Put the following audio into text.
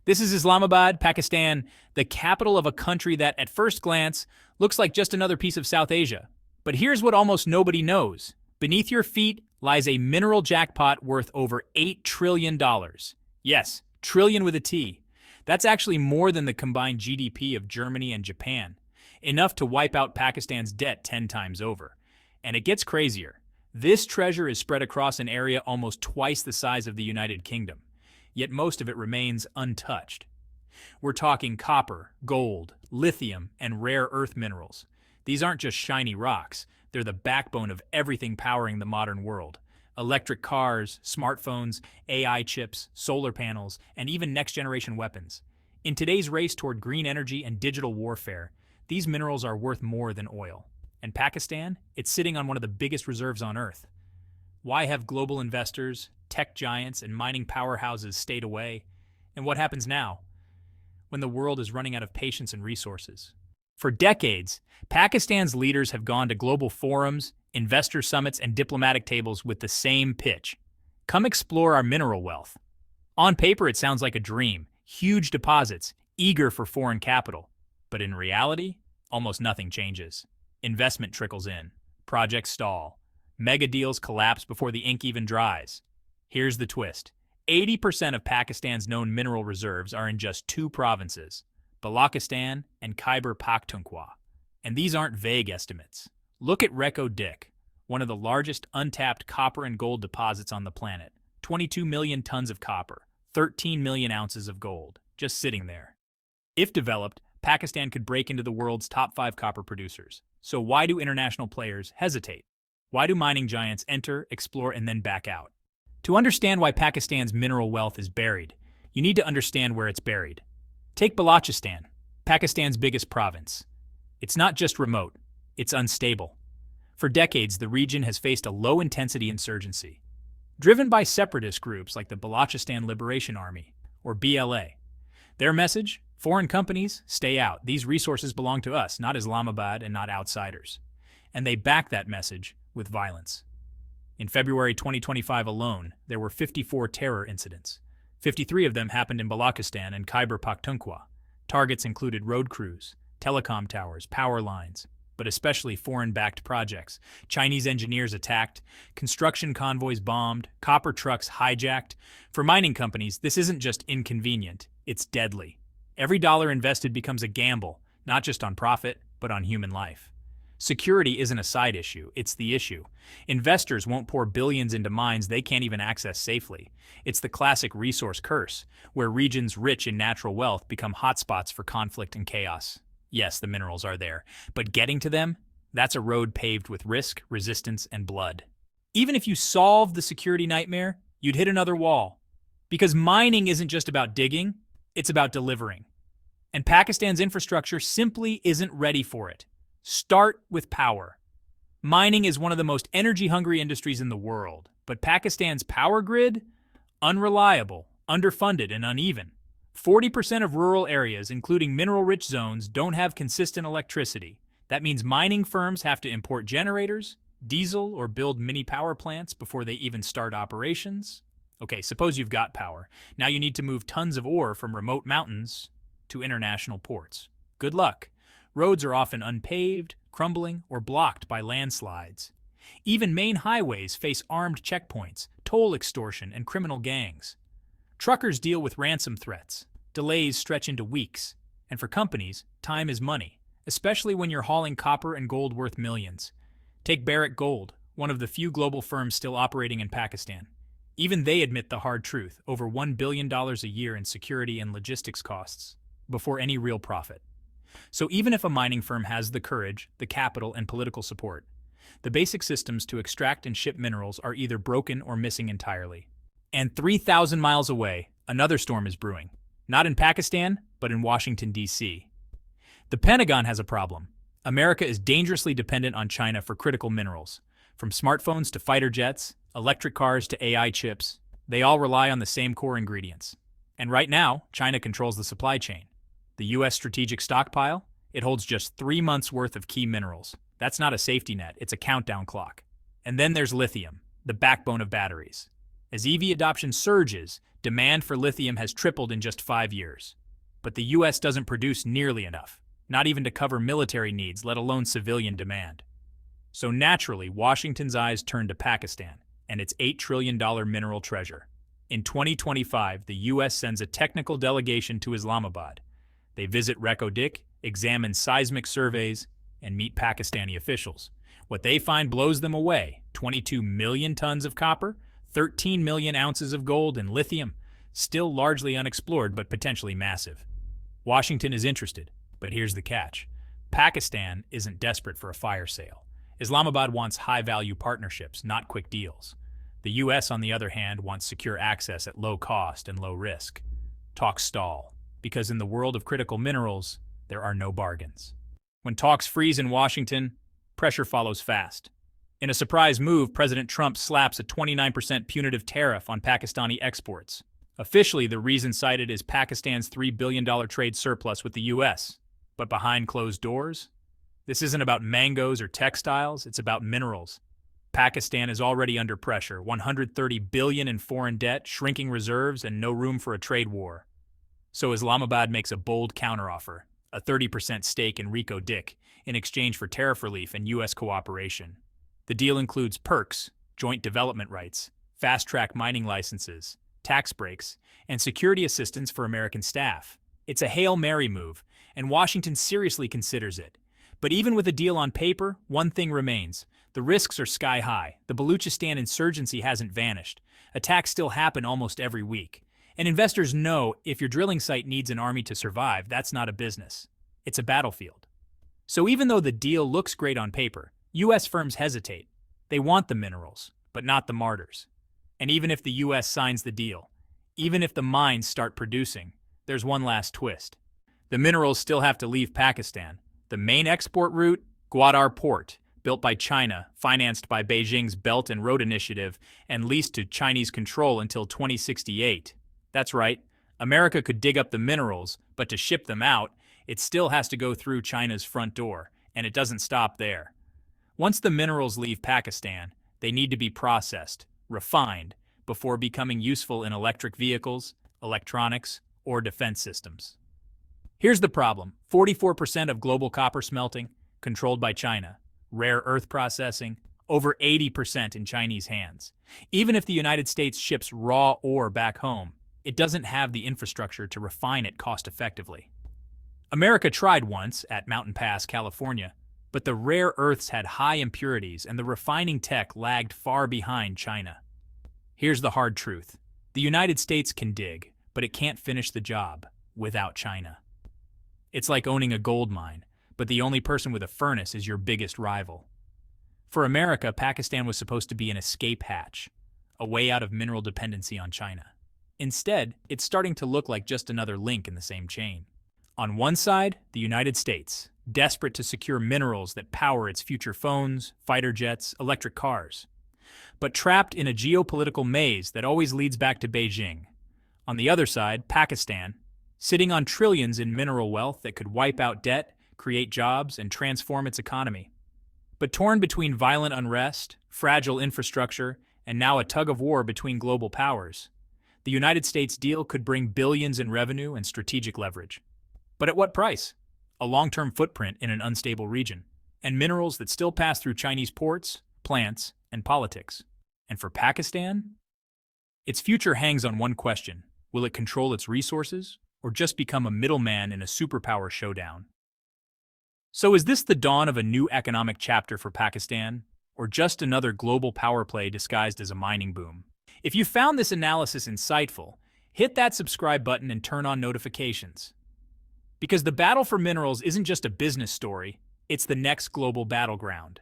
This is Islamabad, Pakistan, the capital of a country that, at first glance, looks like just another piece of South Asia. But here's what almost nobody knows. Beneath your feet lies a mineral jackpot worth over $8 trillion. Yes, trillion with a T. That's actually more than the combined GDP of Germany and Japan, enough to wipe out Pakistan's debt 10 times over. And it gets crazier. This treasure is spread across an area almost twice the size of the United Kingdom, yet most of it remains untouched. We're talking copper, gold, lithium, and rare earth minerals. These aren't just shiny rocks, they're the backbone of everything powering the modern world. Electric cars, smartphones, AI chips, solar panels, and even next-generation weapons. In today's race toward green energy and digital warfare, these minerals are worth more than oil. And Pakistan, it's sitting on one of the biggest reserves on Earth. Why have global investors, tech giants, and mining powerhouses stayed away? And what happens now, when the world is running out of patience and resources? For decades, Pakistan's leaders have gone to global forums, investor summits, and diplomatic tables with the same pitch. Come explore our mineral wealth. On paper, it sounds like a dream. Huge deposits, eager for foreign capital. But in reality, almost nothing changes. Investment trickles in. Projects stall. Mega deals collapse before the ink even dries. Here's the twist. 80% of Pakistan's known mineral reserves are in just two provinces, Balochistan and Khyber Pakhtunkhwa. And these aren't vague estimates. Look at Reko Diq, one of the largest untapped copper and gold deposits on the planet. 22 million tons of copper, 13 million ounces of gold, just sitting there. If developed, Pakistan could break into the world's top 5 copper producers. So why do international players hesitate? Why do mining giants enter, explore, and then back out? To understand why Pakistan's mineral wealth is buried, you need to understand where it's buried. Take Balochistan, Pakistan's biggest province. It's not just remote, it's unstable. For decades, the region has faced a low-intensity insurgency, driven by separatist groups like the Balochistan Liberation Army, or BLA. Their message? Foreign companies, stay out. These resources belong to us, not Islamabad and not outsiders. And they back that message with violence. In February 2025 alone, there were 54 terror incidents. 53 of them happened in Balochistan and Khyber Pakhtunkhwa. Targets included road crews, telecom towers, power lines, but especially foreign-backed projects. Chinese engineers attacked, construction convoys bombed, copper trucks hijacked. For mining companies, this isn't just inconvenient, it's deadly. Every dollar invested becomes a gamble, not just on profit, but on human life. Security isn't a side issue, it's the issue. Investors won't pour billions into mines they can't even access safely. It's the classic resource curse, where regions rich in natural wealth become hotspots for conflict and chaos. Yes, the minerals are there, but getting to them? That's a road paved with risk, resistance, and blood. Even if you solved the security nightmare, you'd hit another wall. Because mining isn't just about digging, it's about delivering. And Pakistan's infrastructure simply isn't ready for it. Start with power. Mining is one of the most energy-hungry industries in the world, but Pakistan's power grid? Unreliable, underfunded, and uneven. 40% of rural areas, including mineral-rich zones, don't have consistent electricity. That means mining firms have to import generators, diesel, or build mini power plants before they even start operations. Okay, suppose you've got power. Now you need to move tons of ore from remote mountains to international ports. Good luck. Roads are often unpaved, crumbling, or blocked by landslides. Even main highways face armed checkpoints, toll extortion, and criminal gangs. Truckers deal with ransom threats. Delays stretch into weeks. And for companies, time is money, especially when you're hauling copper and gold worth millions. Take Barrick Gold, one of the few global firms still operating in Pakistan. Even they admit the hard truth, over $1 billion a year in security and logistics costs, before any real profit. So even if a mining firm has the courage, the capital, and political support, the basic systems to extract and ship minerals are either broken or missing entirely. And 3,000 miles away, another storm is brewing. Not in Pakistan, but in Washington, D.C. The Pentagon has a problem. America is dangerously dependent on China for critical minerals. From smartphones to fighter jets, electric cars to AI chips, they all rely on the same core ingredients. And right now, China controls the supply chain. The U.S. strategic stockpile? It holds just 3 months' worth of key minerals. That's not a safety net, it's a countdown clock. And then there's lithium, the backbone of batteries. As EV adoption surges, demand for lithium has tripled in just 5 years. But the US doesn't produce nearly enough, not even to cover military needs, let alone civilian demand. So naturally, Washington's eyes turn to Pakistan and its $8 trillion mineral treasure. In 2025, the US sends a technical delegation to Islamabad. They visit Reko Diq, examine seismic surveys, and meet Pakistani officials. What they find blows them away: 22 million tons of copper, 13 million ounces of gold, and lithium, still largely unexplored but potentially massive. Washington is interested, but here's the catch. Pakistan isn't desperate for a fire sale. Islamabad wants high-value partnerships, not quick deals. The US, on the other hand, wants secure access at low cost and low risk. Talks stall, because in the world of critical minerals, there are no bargains. When talks freeze in Washington, pressure follows fast. In a surprise move, President Trump slaps a 29% punitive tariff on Pakistani exports. Officially, the reason cited is Pakistan's $3 billion trade surplus with the US. But behind closed doors? This isn't about mangoes or textiles, it's about minerals. Pakistan is already under pressure: $130 billion in foreign debt, shrinking reserves, and no room for a trade war. So Islamabad makes a bold counteroffer: a 30% stake in Reko Diq, in exchange for tariff relief and US cooperation. The deal includes perks, joint development rights, fast-track mining licenses, tax breaks, and security assistance for American staff. It's a Hail Mary move, and Washington seriously considers it. But even with a deal on paper, one thing remains. The risks are sky high. The Baluchistan insurgency hasn't vanished. Attacks still happen almost every week. And investors know if your drilling site needs an army to survive, that's not a business. It's a battlefield. So even though the deal looks great on paper, US firms hesitate. They want the minerals, but not the martyrs. And even if the US signs the deal, even if the mines start producing, there's one last twist. The minerals still have to leave Pakistan. The main export route, Gwadar Port, built by China, financed by Beijing's Belt and Road Initiative, and leased to Chinese control until 2068. That's right, America could dig up the minerals, but to ship them out, it still has to go through China's front door, and it doesn't stop there. Once the minerals leave Pakistan, they need to be processed, refined, before becoming useful in electric vehicles, electronics, or defense systems. Here's the problem: 44% of global copper smelting, controlled by China. Rare earth processing, over 80% in Chinese hands. Even if the United States ships raw ore back home, it doesn't have the infrastructure to refine it cost-effectively. America tried once at Mountain Pass, California, but the rare earths had high impurities and the refining tech lagged far behind China. Here's the hard truth. The United States can dig, but it can't finish the job without China. It's like owning a gold mine, but the only person with a furnace is your biggest rival. For America, Pakistan was supposed to be an escape hatch, a way out of mineral dependency on China. Instead, it's starting to look like just another link in the same chain. On one side, the United States, desperate to secure minerals that power its future phones, fighter jets, electric cars, but trapped in a geopolitical maze that always leads back to Beijing. On the other side, Pakistan, sitting on trillions in mineral wealth that could wipe out debt, create jobs, and transform its economy. But torn between violent unrest, fragile infrastructure, and now a tug-of-war between global powers, the United States deal could bring billions in revenue and strategic leverage. But at what price? A long-term footprint in an unstable region, and minerals that still pass through Chinese ports, plants, and politics. And for Pakistan? Its future hangs on one question: will it control its resources, or just become a middleman in a superpower showdown? So is this the dawn of a new economic chapter for Pakistan, or just another global power play disguised as a mining boom? If you found this analysis insightful, hit that subscribe button and turn on notifications. Because the battle for minerals isn't just a business story, it's the next global battleground.